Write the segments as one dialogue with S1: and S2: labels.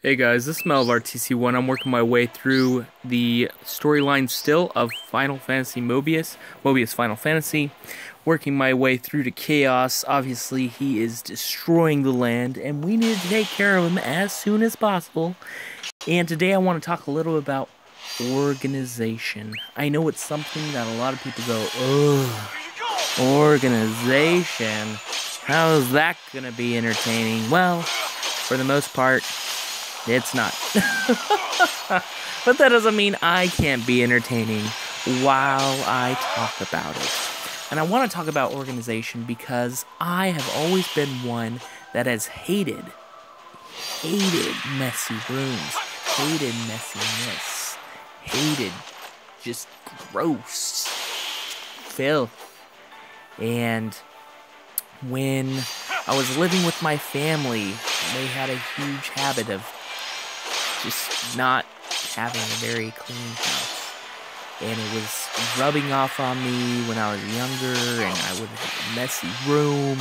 S1: Hey guys, this is Mel of RTC1. I'm working my way through the storyline still of Final Fantasy Mobius Final Fantasy. Working my way through to Chaos. Obviously, he is destroying the land, and we need to take care of him as soon as possible. And today I want to talk a little about organization. I know it's something that a lot of people go, ugh, organization? How is that going to be entertaining? Well, for the most part, it's not. But that doesn't mean I can't be entertaining while I talk about it. And I want to talk about organization because I have always been one that has hated messy rooms, hated messiness, hated just gross filth. And when I was living with my family, they had a huge habit of just not having a very clean house, and it was rubbing off on me when I was younger, and I would have a messy room,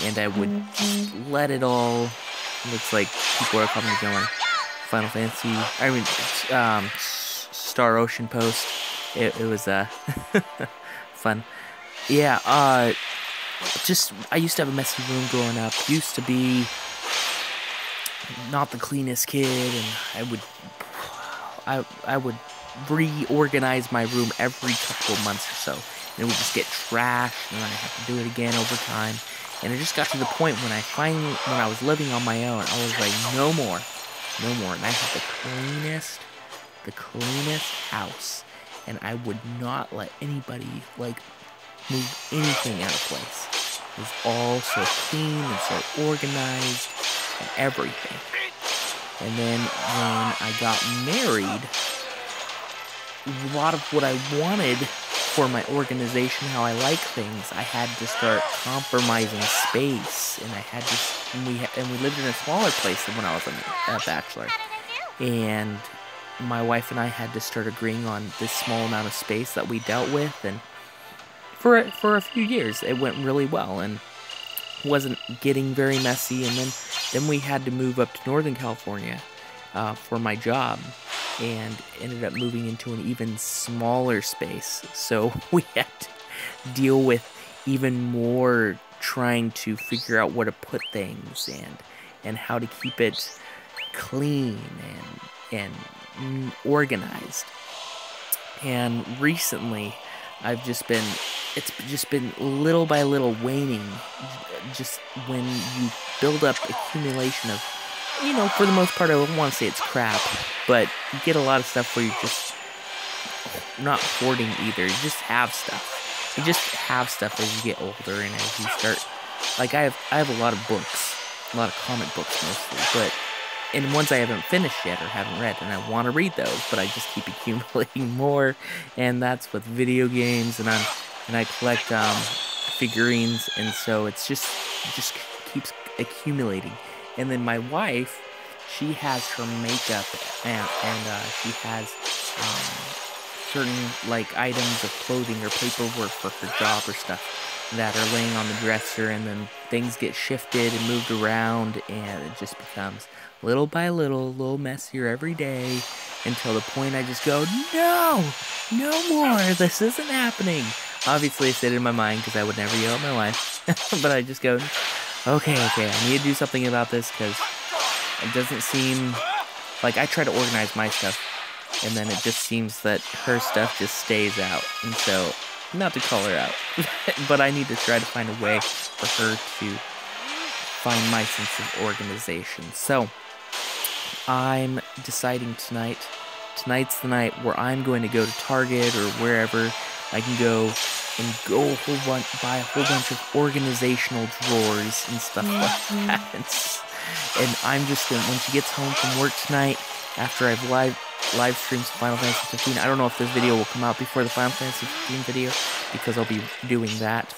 S1: and I would just let it all. It looks like people are coming and going. Final Fantasy, Star Ocean Post. It was fun. Yeah, I used to have a messy room growing up. Used to be not the cleanest kid, and I would reorganize my room every couple of months or so, and it would just get trashed, and then I have to do it again over time. And it just got to the point when I was living on my own, I was like, no more, and I had the cleanest house, and I would not let anybody move anything out of place. It was all so clean and so organized and everything. And then when I got married, a lot of what I wanted for my organization, how I like things, I had to start compromising space, and we lived in a smaller place than when I was a bachelor. And my wife and I had to start agreeing on this small amount of space that we dealt with, and for a few years it went really well and wasn't getting very messy. And then we had to move up to Northern California for my job, and ended up moving into an even smaller space, so we had to deal with even more trying to figure out where to put things and how to keep it clean and organized. And recently it's just been little by little waning. Just when you build up accumulation of, for the most part, I wouldn't want to say it's crap, but you get a lot of stuff where you're just not hoarding either. You just have stuff. You just have stuff as you get older, and as you start, I have a lot of books, a lot of comic books mostly, and ones I haven't finished yet or haven't read, and I want to read those, but I just keep accumulating more. And that's with video games, and I collect figurines, and so it just keeps accumulating. And then my wife, she has her makeup, and she has certain items of clothing or paperwork for her job or stuff that are laying on the dresser, and then things get shifted and moved around, and it just becomes little by little a little messier every day, until the point I just go, no more, this isn't happening. Obviously I said it in my mind because I would never yell at my wife, but I just go, okay, I need to do something about this, because it doesn't seem like I try to organize my stuff, and then it just seems that her stuff just stays out. And so, not to call her out, but I need to try to find a way for her to find my sense of organization. So, I'm deciding tonight's the night where I'm going to go to Target or wherever I can go and buy a whole bunch of organizational drawers and stuff like that. And I'm just gonna, when she gets home from work tonight, after I've live streamed Final Fantasy 15, I don't know if this video will come out before the Final Fantasy 15 video, because I'll be doing that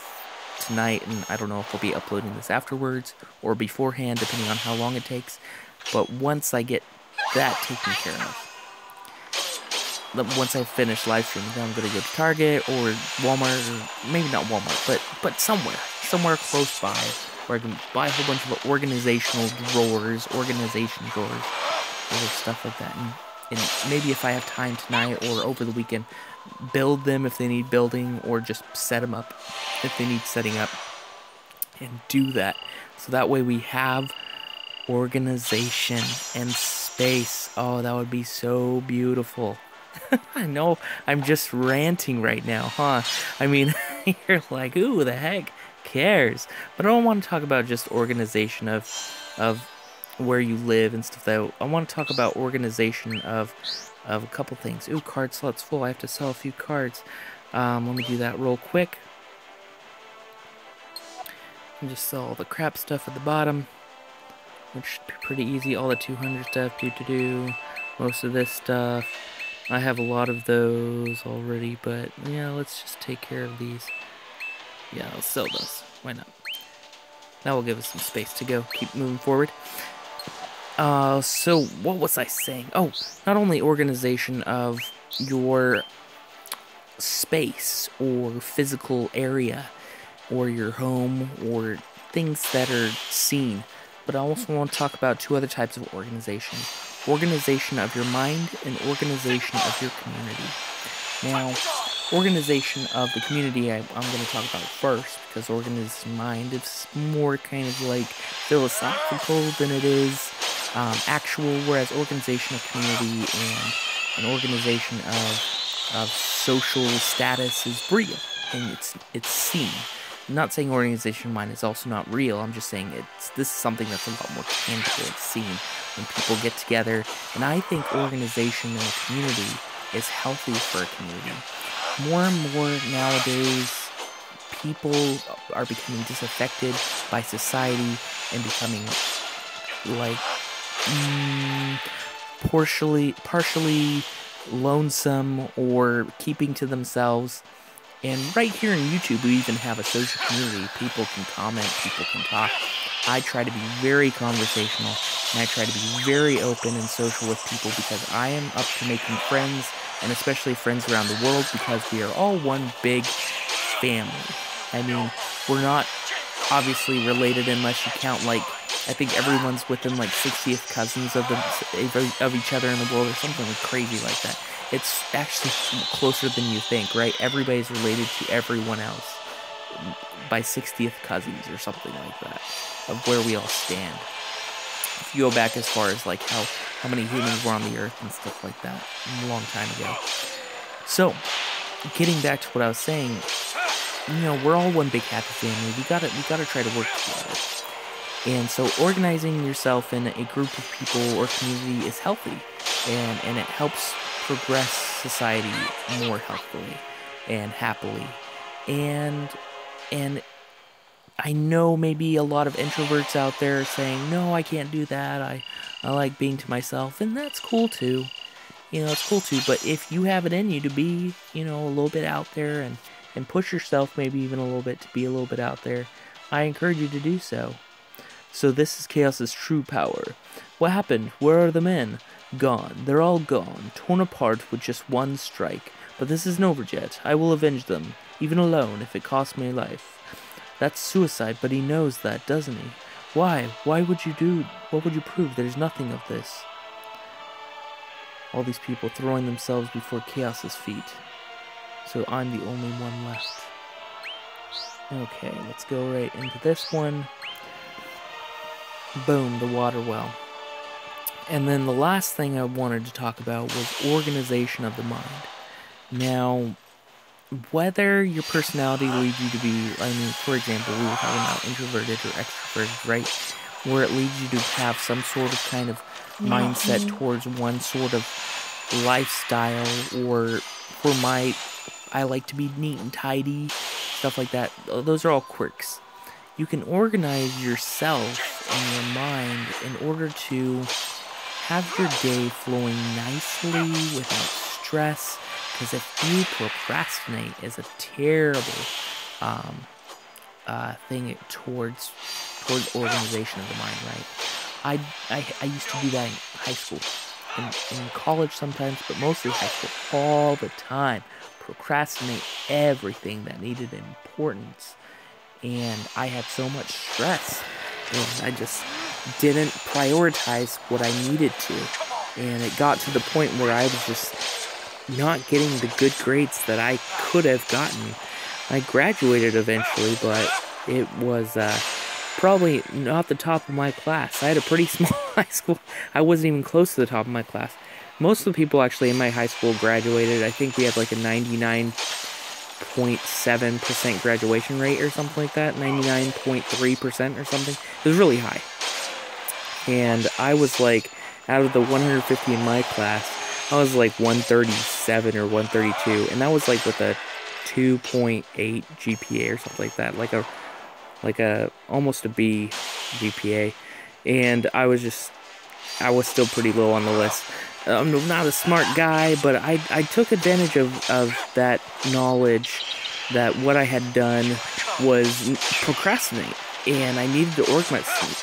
S1: tonight, and I don't know if I'll be uploading this afterwards or beforehand, depending on how long it takes. But once I get that taken care of, once I finish live streaming, then I'm gonna go to Target or Walmart, or maybe not Walmart, but somewhere close by, where I can buy a whole bunch of organization drawers, little stuff like that. And maybe if I have time tonight or over the weekend, build them if they need building, or just set them up if they need setting up, and do that. So that way we have organization and space. Oh, that would be so beautiful. I know I'm just ranting right now, huh? I mean, you're like, ooh, the heck cares? But I don't want to talk about just organization of where you live and stuff. Though I want to talk about organization of a couple things. Ooh, card slots full. I have to sell a few cards. Let me do that real quick. And just sell all the crap stuff at the bottom, which should be pretty easy. All the 200 stuff, do. Most of this stuff. I have a lot of those already, but yeah, let's just take care of these. Yeah, I'll sell those. Why not? That will give us some space to go. Keep moving forward. So what was I saying? Oh, not only organization of your space or physical area or your home or things that are seen, but I also want to talk about two other types of organization. Organization of your mind and organization of your community. Now, organization of the community I'm going to talk about first, because organization of mind is more kind of like philosophical than it is actual, whereas organization of community and an organization of social status is real, and it's seen. I'm not saying organization of mind is also not real. I'm just saying this is something that's a lot more tangible. It's seen when people get together, and I think organization in a community is healthy for a community. More and more nowadays, people are becoming disaffected by society and becoming like partially lonesome or keeping to themselves. And right here in YouTube, we even have a social community. People can comment, people can talk. I try to be very conversational, and I try to be very open and social with people, because I am up to making friends, and especially friends around the world, because we are all one big family. I mean, we're not obviously related unless you count, like, I think everyone's within like 60th cousins of each other in the world, or something like crazy like that. It's actually closer than you think, right? Everybody's related to everyone else by 60th cousins or something like that, of where we all stand. If you go back as far as like how many humans were on the earth and stuff like that a long time ago. So, getting back to what I was saying, you know, we're all one big happy family. We gotta try to work together. And so organizing yourself in a group of people or community is healthy, and it helps progress society more healthfully and happily. And I know maybe a lot of introverts out there are saying, no, I can't do that, I like being to myself, and that's cool too. You know, it's cool too, but if you have it in you to be, you know, a little bit out there and push yourself maybe even a little bit to be a little bit out there, I encourage you to do so. So this is Chaos's true power. What happened? Where are the men? Gone. They're all gone, torn apart with just one strike. But this isn't over yet. I will avenge them, even alone, if it costs me life. That's suicide, but he knows that, doesn't he? Why? Why would you do? What would you prove? There's nothing of this. All these people throwing themselves before Chaos's feet. So I'm the only one left. Okay, let's go right into this one. Boom, the water well. And then the last thing I wanted to talk about was organization of the mind. Now, whether your personality leads you to be, I mean, for example, we were talking about introverted or extroverted, right? Where it leads you to have some sort of kind of mindset towards one sort of lifestyle, or for I like to be neat and tidy, stuff like that. Those are all quirks. You can organize yourself and your mind in order to have your day flowing nicely without stress, because if you procrastinate, is a terrible thing towards organization of the mind, right? I used to do that in high school, in college sometimes, but mostly high school, all the time. Procrastinate everything that needed importance, and I had so much stress, and I just didn't prioritize what I needed to. and it got to the point where I was just not getting the good grades that I could have gotten. I graduated eventually, but it was probably not the top of my class. I had a pretty small high school. I wasn't even close to the top of my class. Most of the people actually in my high school graduated. I think we had like a 99.7% graduation rate or something like that. 99.3% or something. It was really high. And I was like, out of the 150 in my class, I was like 137 or 132. And that was like with a 2.8 GPA or something like that. Like a almost a B GPA. And I was still pretty low on the list. I'm not a smart guy, but I took advantage of that knowledge that what I had done was procrastinate, and I needed to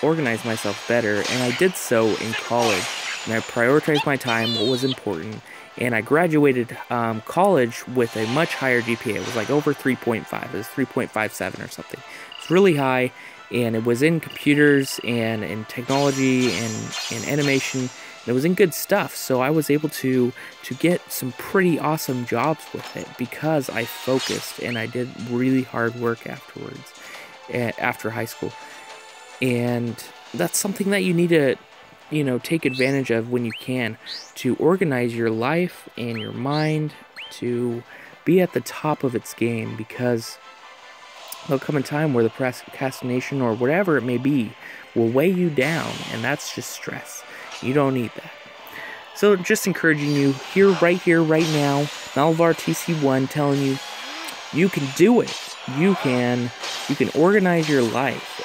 S1: organize myself better, and I did so in college. And I prioritized my time, what was important, and I graduated college with a much higher GPA. It was like over 3.5. It was 3.57 or something. It's really high, and it was in computers and in technology and in animation. It was in good stuff, so I was able to get some pretty awesome jobs with it because I focused and I did really hard work afterwards, after high school. And that's something that you need to, take advantage of when you can, to organize your life and your mind to be at the top of its game, because there'll come a time where the procrastination or whatever it may be will weigh you down, and that's just stress. You don't need that. So just encouraging you right here, right now, Malvar TC1 telling you, you can do it. You can organize your life.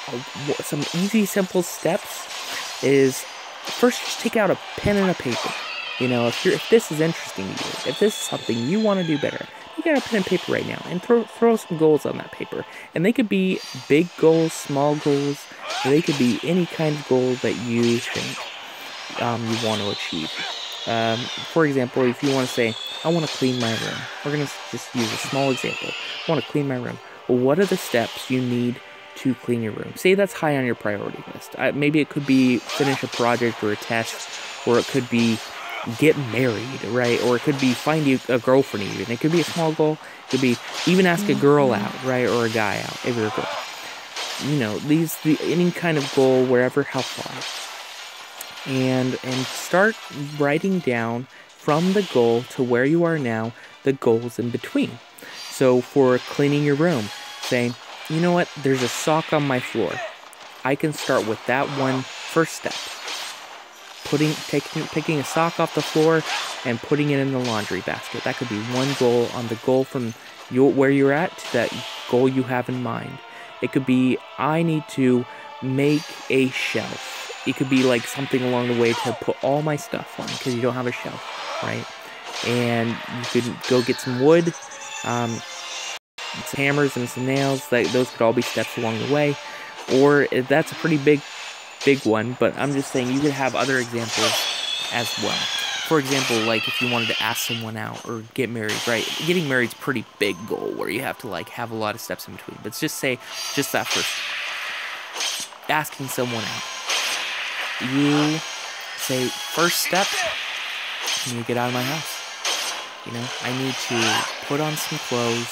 S1: Some easy, simple steps is, first just take out a pen and a paper. If this is interesting to you, if this is something you want to do better, you got a pen and paper right now, and throw some goals on that paper. And they could be big goals, small goals, they could be any kind of goal that you think you want to achieve. For example, if you want to say, I want to clean my room. We're going to just use a small example. I want to clean my room. Well, what are the steps you need to clean your room? Say that's high on your priority list. Maybe it could be finish a project or a test, or it could be get married, right? Or it could be find you a girlfriend even. It could be a small goal. It could be even ask a girl out, right? Or a guy out, if you're a girl. Any kind of goal, wherever, how far. And start writing down from the goal to where you are now, the goals in between. So for cleaning your room, saying, you know what, there's a sock on my floor. I can start with that one first step. Picking a sock off the floor and putting it in the laundry basket. That could be one goal on the goal from where you're at to that goal you have in mind. It could be, I need to make a shelf. It could be like something along the way to put all my stuff on because you don't have a shelf, right? And you could go get some wood, some hammers and some nails. Those could all be steps along the way. Or that's a pretty big one, but I'm just saying you could have other examples as well. For example, like if you wanted to ask someone out or get married, right? Getting married is a pretty big goal where you have to have a lot of steps in between. But just that first. Asking someone out. You say, first step, I need to get out of my house. I need to put on some clothes.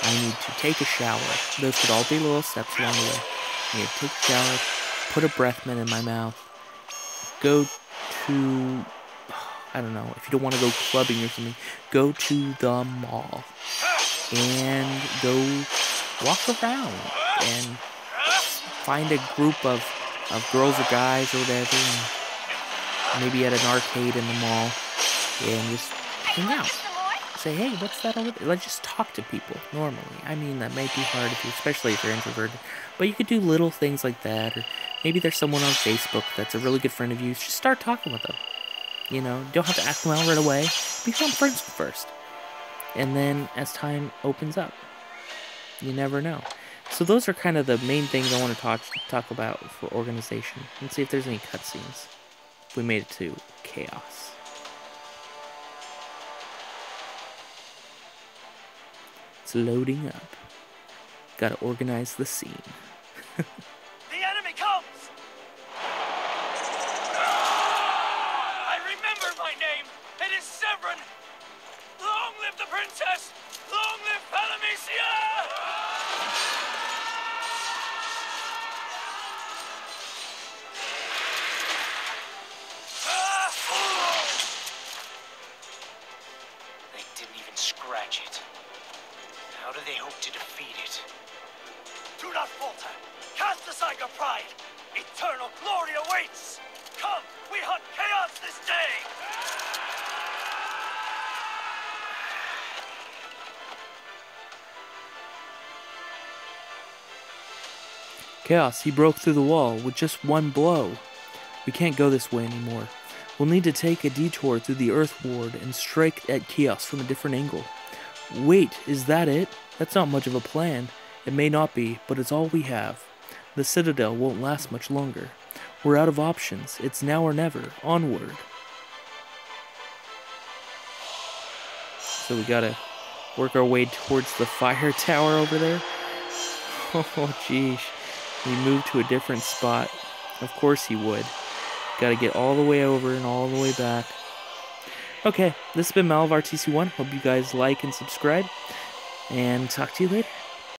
S1: I need to take a shower. Those could all be little steps along the way. I need to take a shower, put a breath mint in my mouth, go to, I don't know, if you don't want to go clubbing or something, go to the mall and go walk around and find a group of girls or guys or whatever, and maybe at an arcade in the mall, and just hang out. Say, hey, what's that over there? Let's just talk to people normally. I mean, that might be hard especially if you're introverted, but you could do little things like that. Or maybe there's someone on Facebook that's a really good friend of you. Just start talking with them. You don't have to ask them out right away. Become friends first, and then as time opens up, you never know. So those are kind of the main things I want to talk about for organization. Let's see if there's any cutscenes. We made it to chaos. It's loading up. Gotta organize the scene.
S2: The enemy comes! I remember Ratchet. How do they hope to defeat it? Do not falter! Cast aside your pride! Eternal glory awaits! Come, we hunt chaos this day!
S1: Chaos, he broke through the wall with just one blow. We can't go this way anymore. We'll need to take a detour through the Earth Ward and strike at Chaos from a different angle. Wait, is that it? That's not much of a plan. It may not be, but it's all we have. The Citadel won't last much longer. We're out of options. It's now or never. Onward. So we gotta work our way towards the fire tower over there. Oh, jeez. He moved to a different spot. Of course he would. Gotta get all the way over and all the way back. Okay, this has been Mal of RTC1. Hope you guys like and subscribe. And talk to you later.